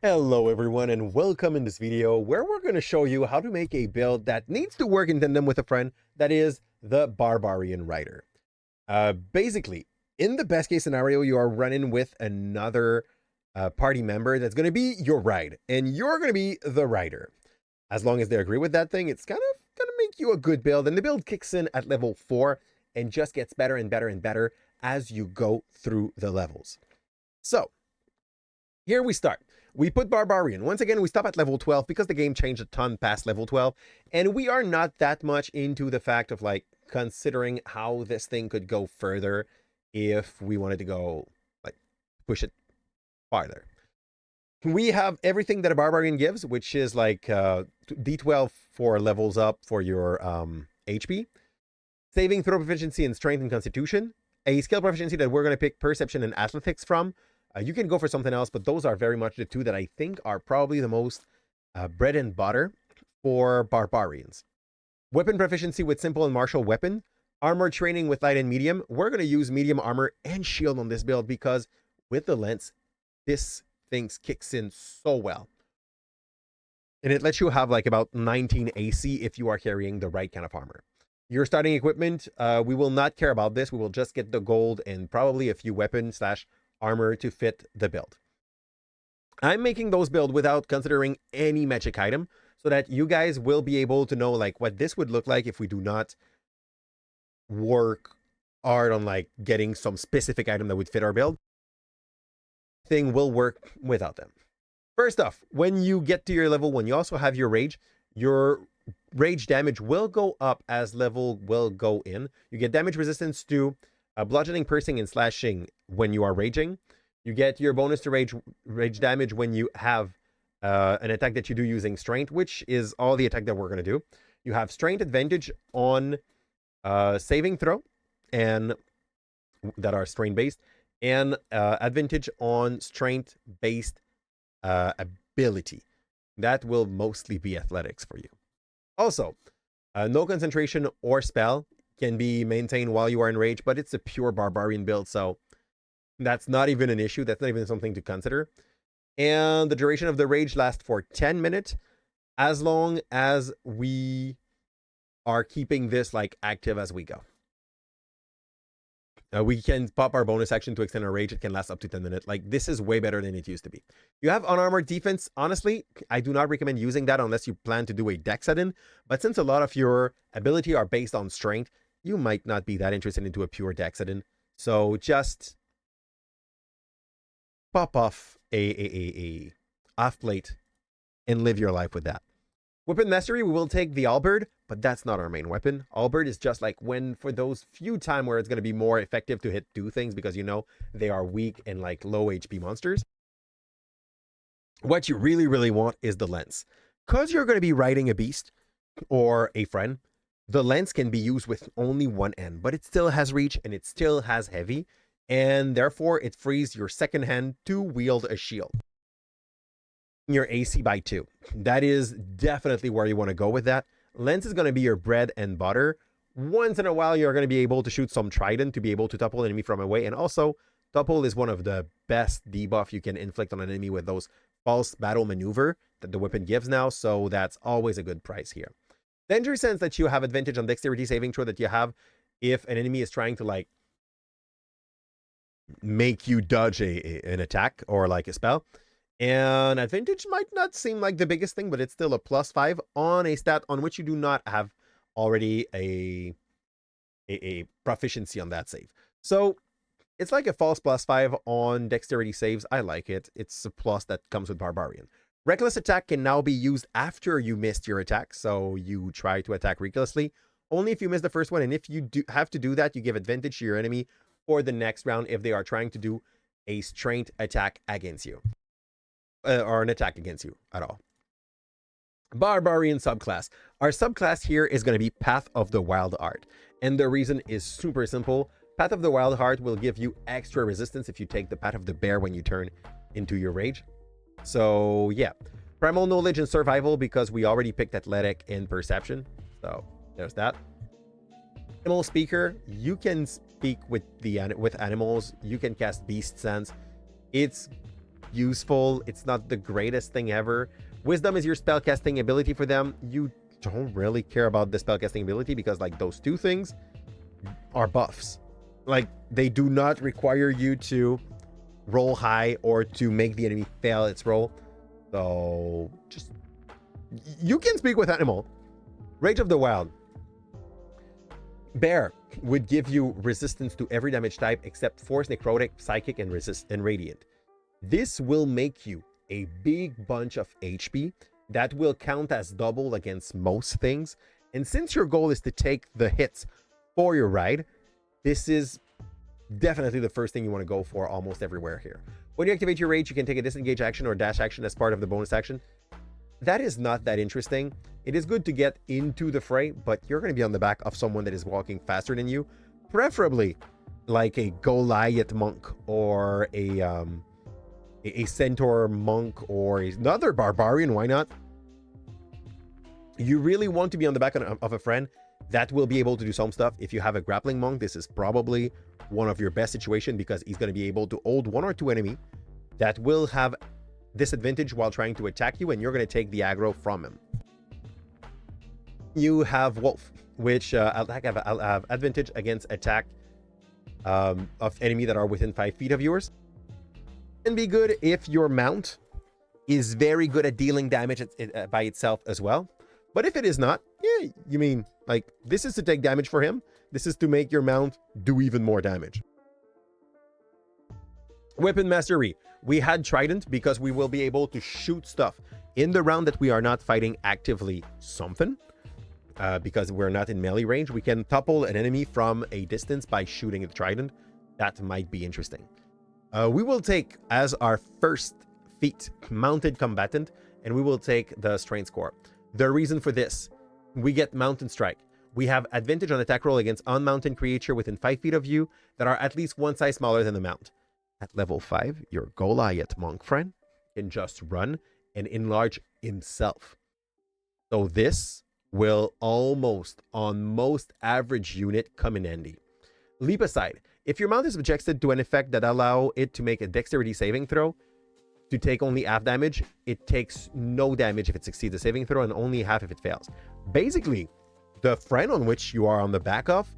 Hello everyone and welcome in this video where we're going to show you how to make a build that needs to work in tandem with a friend, that is the Barbarian Rider. Basically, in the best case scenario, you are running with another party member that's going to be your ride, and you're going to be the rider. As long as they agree with that thing, it's kind of going to make you a good build, and the build kicks in at level 4 and just gets better and better and better as you go through the levels. So, here we start. We put Barbarian. Once again, we stop at level 12 because the game changed a ton past level 12. And we are not that much into the fact of like considering how this thing could go further if we wanted to go like push it farther. We have everything that a Barbarian gives, which is like D12 for levels up for your HP, saving throw proficiency in strength and constitution, a skill proficiency that we're going to pick perception and athletics from. You can go for something else, but those are very much the two that I think are probably the most bread and butter for barbarians. Weapon proficiency with simple and martial weapon. Armor training with light and medium. We're going to use medium armor and shield on this build because with the lens, this thing kicks in so well. And it lets you have like about 19 AC if you are carrying the right kind of armor. Your starting equipment, we will not care about this. We will just get the gold and probably a few weapons / armor to fit the build. I'm making those build without considering any magic item so that you guys will be able to know like what this would look like if we do not work hard on like getting some specific item that would fit our build. Thing will work without them. First off, when you get to your level 1, you also have your rage damage will go up as level will go in. You get damage resistance to bludgeoning, piercing, and slashing when you are raging. You get your bonus to rage damage when you have an attack that you do using strength, which is all the attack that we're going to do. You have strength advantage on saving throw, and that are strength based, and advantage on strength based ability. That will mostly be athletics for you. Also, no concentration or spell can be maintained while you are in rage, but it's a pure barbarian build, so that's not even an issue. That's not even something to consider. And the duration of the rage lasts for 10 minutes, as long as we are keeping this like active as we go. We can pop our bonus action to extend our rage. It can last up to 10 minutes. Like, this is way better than it used to be. You have unarmored defense. Honestly, I do not recommend using that unless you plan to do a dex set-in. But since a lot of your ability are based on strength, you might not be that interested into a pure dex set-in. So just pop off a off plate and live your life with that. Weapon mastery, we will take the halberd, but that's not our main weapon. Halberd is just like when for those few times where it's going to be more effective to hit 2 things because you know they are weak and like low HP monsters. What you really, really want is the lens. Because you're going to be riding a beast or a friend, the lens can be used with only one end, but it still has reach and it still has heavy, and therefore it frees your second hand to wield a shield. Your AC by 2. That is definitely where you want to go with that. Lens is going to be your bread and butter. Once in a while, you're going to be able to shoot some trident to be able to topple an enemy from away. And also, topple is one of the best debuff you can inflict on an enemy with those false battle maneuver that the weapon gives now. So that's always a good price here. Danger sense that you have advantage on dexterity saving throw that you have if an enemy is trying to like make you dodge an attack or like a spell. And advantage might not seem like the biggest thing, but it's still a +5 on a stat on which you do not have already a proficiency on that save. So it's like a false +5 on dexterity saves. I like it. It's a plus that comes with Barbarian. Reckless attack can now be used after you missed your attack. So you try to attack recklessly. Only if you miss the first one. And if you do have to do that, you give advantage to your enemy for the next round if they are trying to do a strength attack against you. Or an attack against you at all. Barbarian subclass. Our subclass here is going to be Path of the Wild Heart. And the reason is super simple. Path of the Wild Heart will give you extra resistance if you take the Path of the Bear when you turn into your rage. So yeah. Primal Knowledge and Survival because we already picked Athletic and Perception. So there's that. Animal Speaker. You can speak with animals. You can cast Beast Sense. It's useful. It's not the greatest thing ever. Wisdom is your spellcasting ability for them. You don't really care about the spellcasting ability because like those two things are buffs. Like they do not require you to roll high or to make the enemy fail its roll. So just, you can speak with animal. Rage of the Wild. Bear would give you resistance to every damage type except force, necrotic, psychic, and radiant. This will make you a big bunch of HP that will count as double against most things. And since your goal is to take the hits for your ride, this is definitely the first thing you want to go for almost everywhere here. When you activate your rage, you can take a disengage action or dash action as part of the bonus action. That is not that interesting. It is good to get into the fray, but you're going to be on the back of someone that is walking faster than you, preferably like a Goliath monk or a centaur monk or another barbarian. Why not? You really want to be on the back of a friend that will be able to do some stuff. If you have a grappling monk, this is probably one of your best situations because he's going to be able to hold one or two enemy that will have disadvantage while trying to attack you, and you're going to take the aggro from him. You have Wolf, which I'll have advantage against attack of enemy that are within 5 feet of yours. Can be good if your mount is very good at dealing damage by itself as well. But if it is not, yeah, you mean like this is to take damage for him. This is to make your mount do even more damage. Weapon Mastery. We had Trident because we will be able to shoot stuff in the round that we are not fighting actively something. Because we're not in melee range, we can topple an enemy from a distance by shooting the Trident. That might be interesting. We will take as our first feat Mounted Combatant, and we will take the Strength score. The reason for this, we get Mountain Strike. We have advantage on attack roll against unmounted creature within 5 feet of you that are at least one size smaller than the mount. At level 5, your Goliath monk friend can just run and enlarge himself. So this will almost, on most average unit, come in handy. Leap aside. If your mount is subjected to an effect that allow it to make a dexterity saving throw to take only half damage, it takes no damage if it succeeds the saving throw and only half if it fails. Basically, the friend on which you are on the back of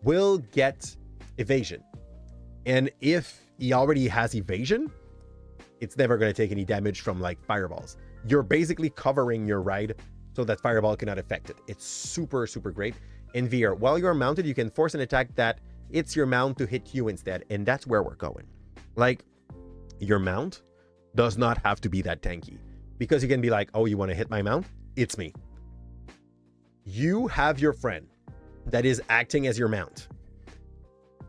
will get evasion. And if he already has evasion, it's never going to take any damage from like fireballs. You're basically covering your ride so that fireball cannot affect it. It's super, super great. In VR, while you're mounted, you can force an attack that hits your mount to hit you instead. And that's where we're going. Like, your mount does not have to be that tanky. Because you can be like, oh, you want to hit my mount? It's me. You have your friend that is acting as your mount.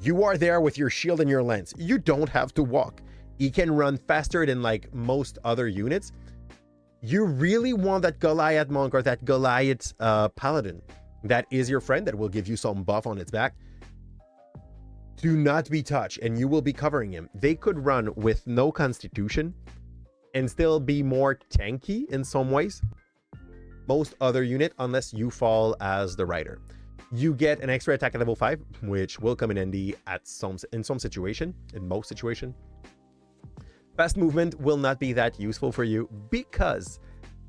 You are there with your shield and your lance. You don't have to walk. He can run faster than like most other units. You really want that Goliath monk or that Goliath paladin that is your friend that will give you some buff on its back. Do not be touched, and you will be covering him. They could run with no constitution and still be more tanky in some ways. Most other unit, unless you fall as the rider. You get an extra attack at level 5, which will come in handy in some situation, in most situation. Fast movement will not be that useful for you because,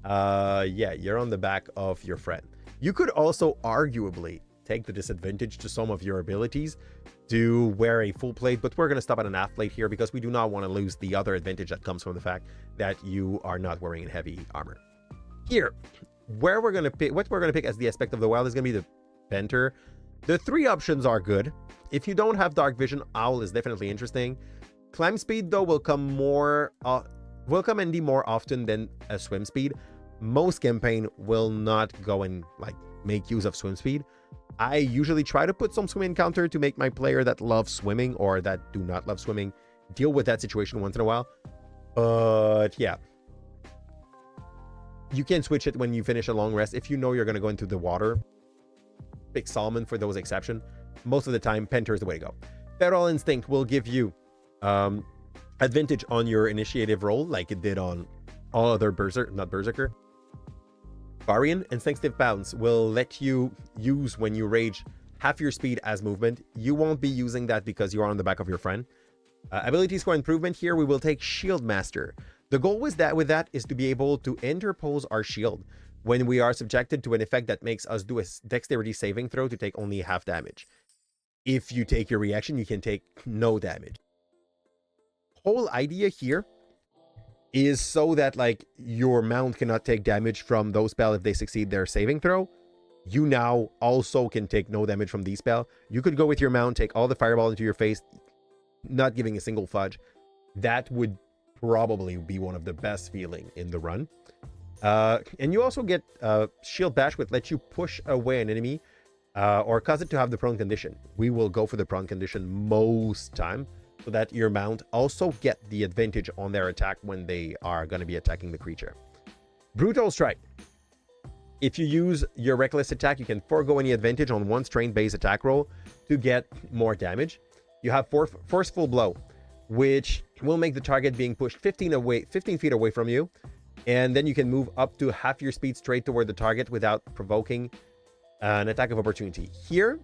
yeah, you're on the back of your friend. You could also arguably take the disadvantage to some of your abilities to wear a full plate, but we're going to stop at an half plate here because we do not want to lose the other advantage that comes from the fact that you are not wearing heavy armor. Here, where we're going to pick, what we're going to pick as the aspect of the wild is going to be the Penter. The 3 options are good. If you don't have dark vision, Owl is definitely interesting. Climb speed though will come handy more often than a swim speed. Most campaign will not go and like make use of swim speed. I usually try to put some swim encounter to make my player that loves swimming or that do not love swimming deal with that situation once in a while. But yeah, you can switch it when you finish a long rest. If you know you're going to go into the water, pick Solomon for those exceptions. Most of the time, Penter is the way to go. Feral Instinct will give you advantage on your initiative roll like it did on all other Berserker. Barbarian Instinctive Bounce will let you use when you rage half your speed as movement. You won't be using that because you are on the back of your friend. Ability score improvement here, we will take Shield Master. The goal with that is to be able to interpose our shield when we are subjected to an effect that makes us do a dexterity saving throw to take only half damage. If you take your reaction, you can take no damage. Whole idea here is so that like your mount cannot take damage from those spells if they succeed their saving throw. You now also can take no damage from these spells. You could go with your mount, take all the fireball into your face, not giving a single fudge. That would probably be one of the best feeling in the run. And you also get Shield Bash, which lets you push away an enemy or cause it to have the prone condition. We will go for the prone condition most time so that your mount also get the advantage on their attack when they are going to be attacking the creature. Brutal Strike. If you use your reckless attack, you can forego any advantage on one strain-based attack roll to get more damage. You have Forceful Blow, which will make the target being pushed 15 feet away from you. And then you can move up to half your speed straight toward the target without provoking an attack of opportunity. Here,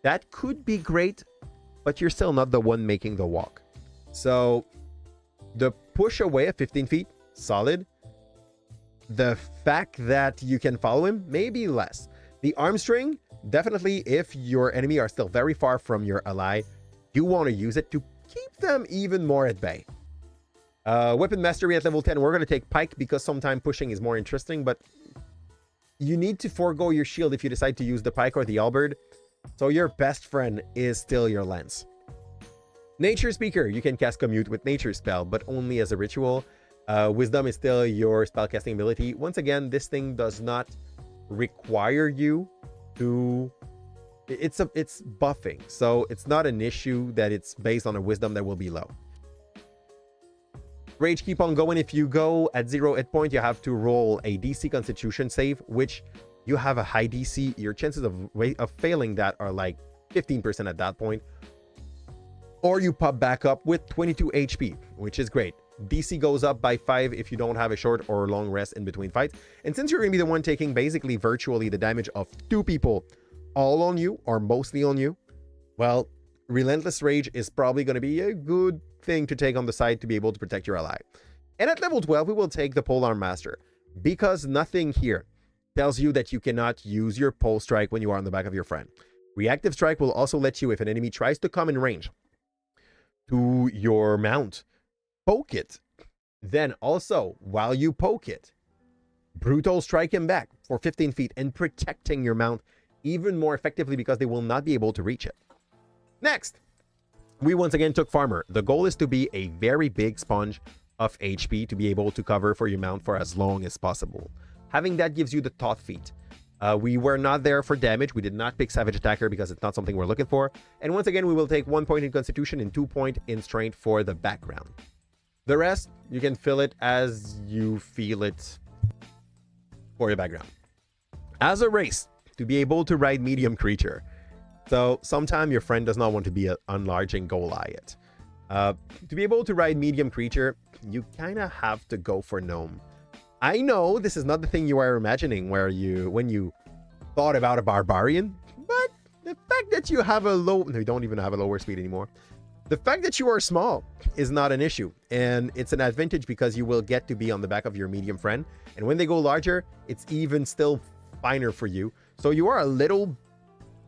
that could be great, but you're still not the one making the walk. So the push away at 15 feet, solid. The fact that you can follow him, maybe less. The arm string, definitely if your enemy are still very far from your ally, you want to use it to keep them even more at bay. Weapon Mastery at level 10, we're going to take Pike because sometimes pushing is more interesting, but you need to forego your shield if you decide to use the Pike or the Halberd. So your best friend is still your lance. Nature Speaker, you can cast Commute with Nature Spell, but only as a ritual. Wisdom is still your spellcasting ability. Once again, this thing does not require you to... It's buffing, so it's not an issue that it's based on a wisdom that will be low. Rage Keep on Going. If you go at 0 hit point, you have to roll a DC Constitution save, which you have a high DC. Your chances of failing that are like 15% at that point. Or you pop back up with 22 HP, which is great. DC goes up by 5 if you don't have a short or long rest in between fights. And since you're going to be the one taking basically virtually the damage of 2 people all on you or mostly on you, well, Relentless Rage is probably going to be a good thing to take on the side to be able to protect your ally. And at level 12, we will take the Polearm Master because nothing here tells you that you cannot use your Pole Strike when you are on the back of your friend. Reactive Strike will also let you, if an enemy tries to come in range to your mount, poke it. Then also, while you poke it, Brutal Strike him back for 15 feet and protecting your mount even more effectively because they will not be able to reach it. Next, we once again took Farmer. The goal is to be a very big sponge of HP to be able to cover for your mount for as long as possible. Having that gives you the Taught Feat. We were not there for damage. We did not pick Savage Attacker because it's not something we're looking for. And once again, we will take 1 point in Constitution and 2 point in Strength for the background. The rest, you can fill it as you feel it for your background. As a race, to be able to ride medium creature. So sometimes your friend does not want to be an enlarging Goliath. To be able to ride medium creature, you kind of have to go for Gnome. I know this is not the thing you are imagining when you thought about a Barbarian, but the fact that you have you don't even have a lower speed anymore. The fact that you are small is not an issue, and it's an advantage because you will get to be on the back of your medium friend, and when they go larger, it's even still finer for you. So you are a little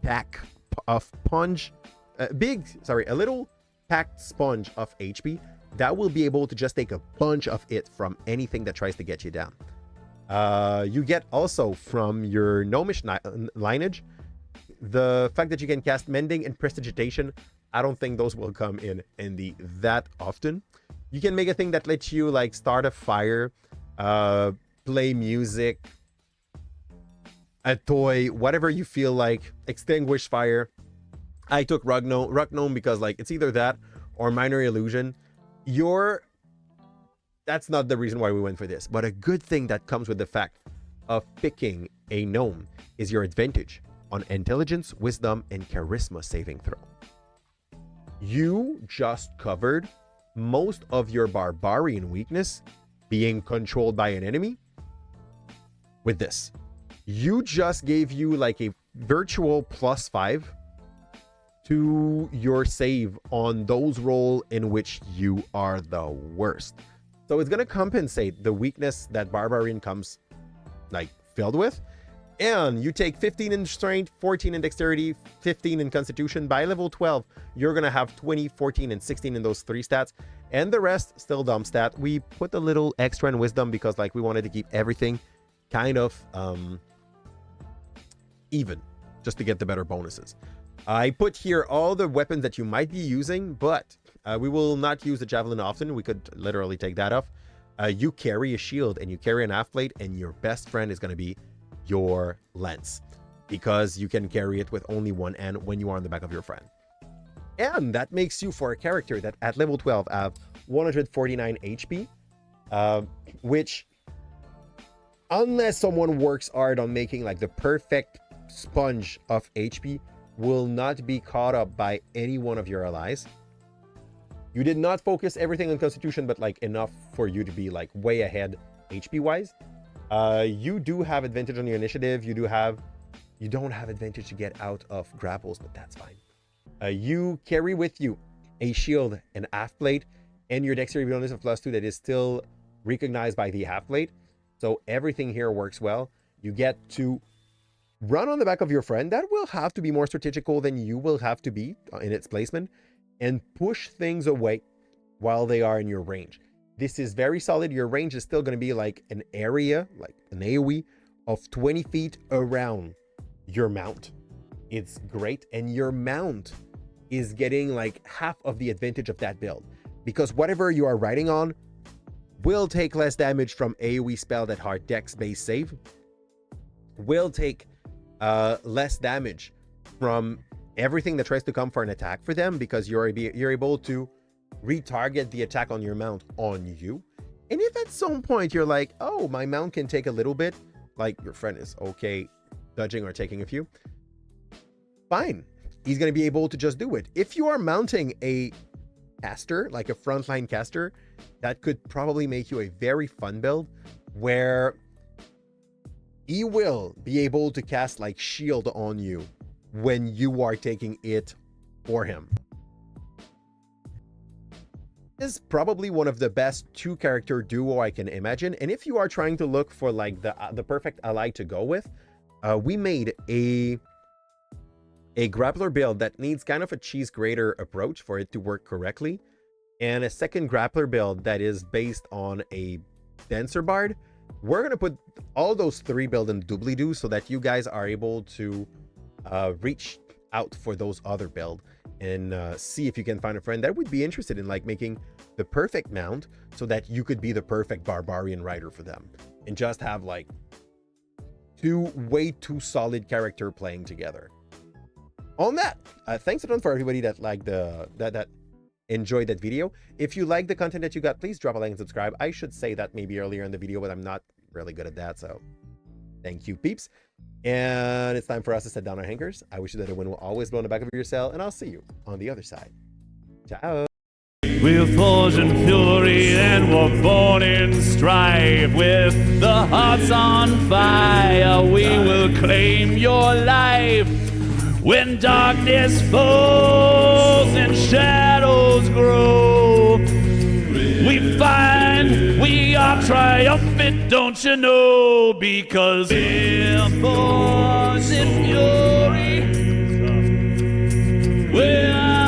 pack of a little packed sponge of HP that will be able to just take a bunch of it from anything that tries to get you down. You get also from your gnomish lineage the fact that you can cast Mending and Prestidigitation. I don't think those will come in handy that often. You can make a thing that lets you like start a fire, play music, a toy, whatever you feel like, extinguish fire. I took Rug Gnome because like it's either that or Minor Illusion. That's not the reason why we went for this, but a good thing that comes with the fact of picking a gnome is your advantage on Intelligence, Wisdom, and Charisma saving throw. You just covered most of your Barbarian weakness being controlled by an enemy with this. You just gave you like a virtual +5 to your save on those rolls in which you are the worst. So it's going to compensate the weakness that Barbarian comes like filled with. And you take 15 in strength, 14 in dexterity, 15 in constitution. By level 12, you're going to have 20, 14, and 16 in those 3 stats. And the rest still dumb stat. We put a little extra in wisdom because like we wanted to keep everything kind of even, just to get the better bonuses. I put here all the weapons that you might be using, but we will not use the javelin often. We could literally take that off. You carry a shield and you carry an half plate, and your best friend is going to be your lance, because you can carry it with only one end when you are on the back of your friend. And that makes you, for a character that at level 12 have 149 HP, which, unless someone works hard on making like the perfect sponge of HP, will not be caught up by any one of your allies. You did not focus everything on constitution, but like enough for you to be like way ahead HP wise. You do have advantage on your initiative. You don't have advantage to get out of grapples, but that's fine. You carry with you a shield, an half plate, and your dexterity bonus of +2 that is still recognized by the half plate. So everything here works well. You get to run on the back of your friend. That will have to be more strategical than you will have to be in its placement, and push things away while they are in your range. This is very solid. Your range is still going to be like an area, like an AoE of 20 feet around your mount. It's great. And your mount is getting like half of the advantage of that build, because whatever you are riding on will take less damage from AoE spell that are dex based save, will take less damage from everything that tries to come for an attack for them, because you're able to retarget the attack on your mount on you. And if at some point you're like, oh, my mount can take a little bit, like your friend is okay dodging or taking a few, fine, he's going to be able to just do it. If you are mounting a caster, like a frontline caster, that could probably make you a very fun build, where he will be able to cast like shield on you when you are taking it for him. Is probably one of the best 2-character duo I can imagine. And if you are trying to look for like the perfect ally to go with, we made a grappler build that needs kind of a cheese grater approach for it to work correctly, and a second grappler build that is based on a dancer bard. We're gonna put all those 3 builds in doobly-doo so that you guys are able to reach out for those other build and see if you can find a friend that would be interested in like making the perfect mount, so that you could be the perfect barbarian rider for them and just have like 2 way too solid character playing together. On that, thanks a ton for everybody that liked that enjoyed that video. If you like the content that you got, please drop a like and subscribe. I should say that maybe earlier in the video, but I'm not really good at that, so thank you, peeps. And it's time for us to set down our hankers. I wish you that a win will always blow in the back of your cell, and I'll see you on the other side. Ciao. We're forged in fury and we're born in strife. With the hearts on fire, we will claim your life. When darkness falls and shadows grow, we find we are triumphant, don't you know? Because we're forged in fury. We're